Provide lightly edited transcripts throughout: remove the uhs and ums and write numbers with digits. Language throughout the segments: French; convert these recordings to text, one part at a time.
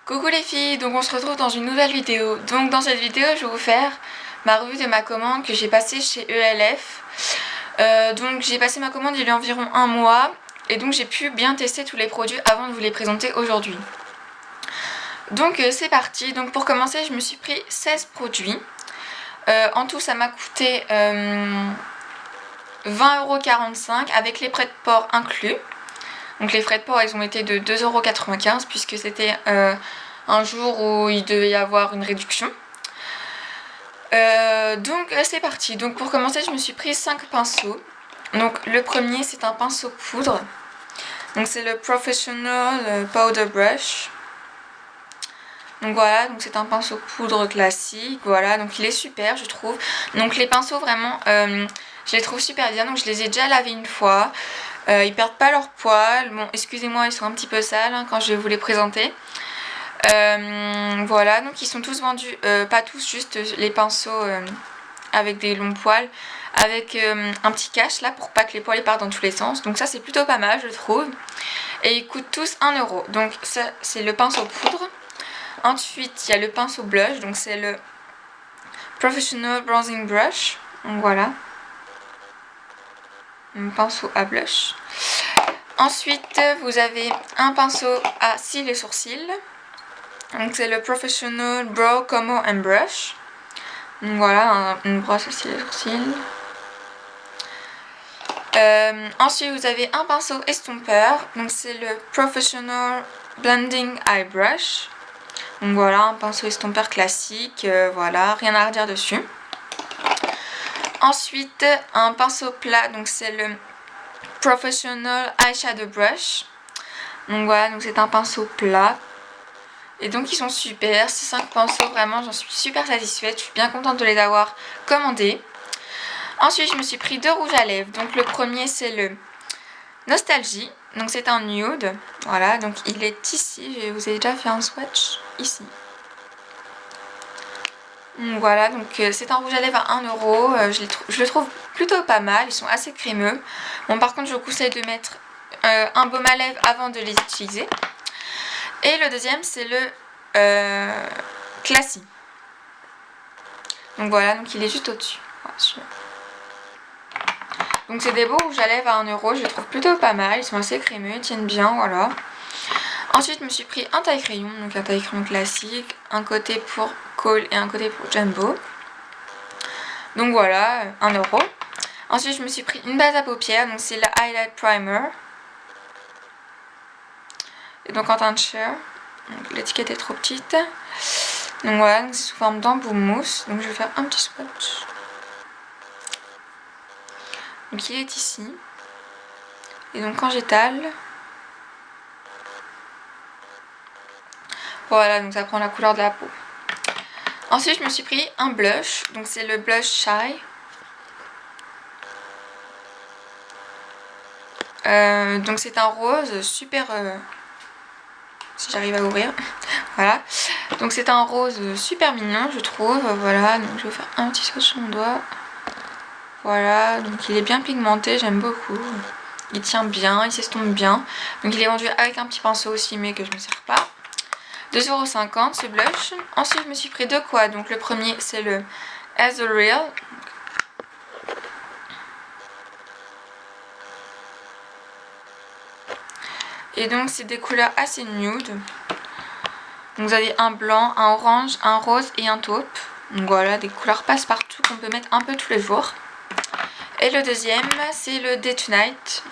Coucou les filles, donc on se retrouve dans une nouvelle vidéo. Donc dans cette vidéo je vais vous faire ma revue de ma commande que j'ai passée chez ELF. Donc j'ai passé ma commande il y a environ un mois et donc j'ai pu bien tester tous les produits avant de vous les présenter aujourd'hui. Donc c'est parti, donc pour commencer je me suis pris 16 produits. En tout ça m'a coûté 20,45 € avec les frais de port inclus. Donc les frais de port ils ont été de 2,95 € puisque c'était un jour où il devait y avoir une réduction. Donc c'est parti. Donc pour commencer je me suis pris 5 pinceaux. Donc le premier c'est un pinceau poudre. Donc c'est le Professional Powder Brush. Donc voilà, donc c'est un pinceau poudre classique. Voilà, donc il est super je trouve. Donc les pinceaux vraiment je les trouve super bien. Donc je les ai déjà lavés une fois. Ils perdent pas leur poil. Bon, excusez-moi, ils sont un petit peu sales hein, quand je vais vous les présenter. Voilà, donc ils sont tous vendus, pas tous, juste les pinceaux avec des longs poils, avec un petit cache là pour pas que les poils partent dans tous les sens. Donc ça c'est plutôt pas mal je trouve. Et ils coûtent tous 1 €. Donc ça c'est le pinceau poudre. Ensuite il y a le pinceau blush, donc c'est le Professional Bronzing Brush. Donc voilà. Un pinceau à blush. Ensuite vous avez un pinceau à cils et sourcils. Donc c'est le Professional Brow Combo and Brush. Donc voilà, une brosse à cils et sourcils. Ensuite vous avez un pinceau estompeur. Donc c'est le Professional Blending Eye Brush. Donc voilà, un pinceau estompeur classique. Voilà, rien à redire dessus. Ensuite un pinceau plat. Donc c'est le Professional Eyeshadow Brush. Donc voilà, donc c'est un pinceau plat. Et donc ils sont super, ces 5 pinceaux vraiment j'en suis super satisfaite, je suis bien contente de les avoir commandés. Ensuite je me suis pris 2 rouges à lèvres, donc le premier c'est le Nostalgie, donc c'est un nude, voilà donc il est ici, je vous ai déjà fait un swatch ici. Donc voilà, donc c'est un rouge à lèvres à 1 €, je le trouve plutôt pas mal, ils sont assez crémeux. Bon par contre je vous conseille de mettre un baume à lèvres avant de les utiliser. Et le deuxième c'est le Classy. Donc voilà, donc il est juste au-dessus. Voilà, donc c'est des beaux rouges à lèvres à 1 €, je les trouve plutôt pas mal, ils sont assez crémeux, ils tiennent bien, voilà. Ensuite je me suis pris un taille-crayon, donc un taille-crayon classique, un côté pour Cole et un côté pour Jumbo. Donc voilà, 1 €. Ensuite je me suis pris une base à paupières, donc c'est la Highlight Primer. Et donc en teint de chair. L'étiquette est trop petite. Donc voilà, c'est sous forme d'embout mousse. Donc je vais faire un petit swatch. Donc il est ici. Et donc quand j'étale, voilà, donc ça prend la couleur de la peau. Ensuite je me suis pris un blush. Donc c'est le blush Shy. Donc c'est un rose super... si j'arrive à ouvrir. Voilà. Donc c'est un rose super mignon je trouve. Voilà, donc je vais faire un petit swatch sur mon doigt. Voilà, donc il est bien pigmenté, j'aime beaucoup. Il tient bien, il s'estompe bien. Donc il est vendu avec un petit pinceau aussi mais que je ne me sers pas. 2,50 € ce blush. Ensuite je me suis pris deux quads. Donc le premier c'est le As a Real. Et donc c'est des couleurs assez nude. Donc vous avez un blanc, un orange, un rose et un taupe. Donc voilà, des couleurs passe-partout qu'on peut mettre un peu tous les jours. Et le deuxième c'est le Day Tonight.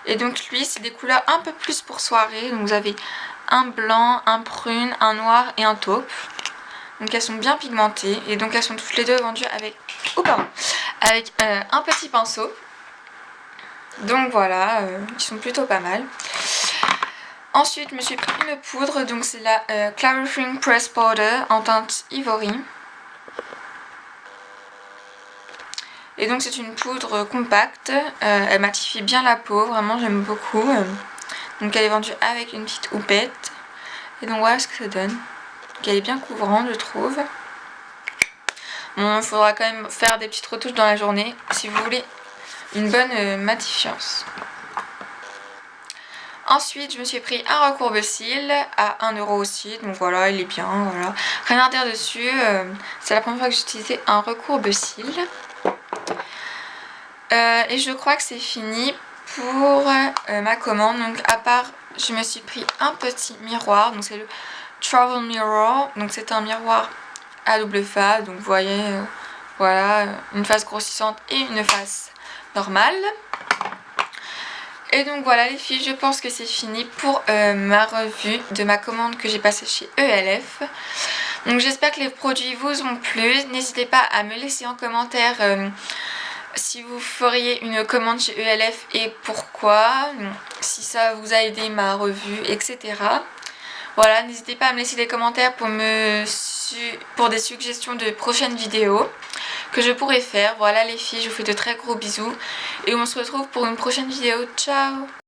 Et donc lui c'est des couleurs un peu plus pour soirée. Donc vous avez un blanc, un prune, un noir et un taupe. Donc elles sont bien pigmentées. Et donc elles sont toutes les deux vendues avec, avec un petit pinceau. Donc voilà, ils sont plutôt pas mal. Ensuite, je me suis pris une poudre, donc c'est la Clarifying Press Powder en teinte Ivory. Et donc c'est une poudre compacte, elle matifie bien la peau, vraiment j'aime beaucoup. Donc elle est vendue avec une petite houppette. Et donc voilà ce que ça donne. Donc elle est bien couvrante je trouve. Bon, il faudra quand même faire des petites retouches dans la journée si vous voulez une bonne matifiance. Ensuite, je me suis pris un recourbe-cils à 1 € aussi. Donc voilà, il est bien, voilà. Rien à dire dessus. C'est la première fois que j'utilisais un recourbe-cils. Et je crois que c'est fini pour ma commande. Donc à part, je me suis pris un petit miroir. Donc c'est le Travel Mirror. Donc c'est un miroir à double face. Donc vous voyez, voilà, une face grossissante et une face normale. Et donc voilà les filles, je pense que c'est fini pour ma revue de ma commande que j'ai passée chez ELF. Donc j'espère que les produits vous ont plu. N'hésitez pas à me laisser en commentaire si vous feriez une commande chez ELF et pourquoi, si ça vous a aidé ma revue, etc. Voilà, n'hésitez pas à me laisser des commentaires pour des suggestions de prochaines vidéos que je pourrais faire. Voilà les filles, je vous fais de très gros bisous et on se retrouve pour une prochaine vidéo. Ciao!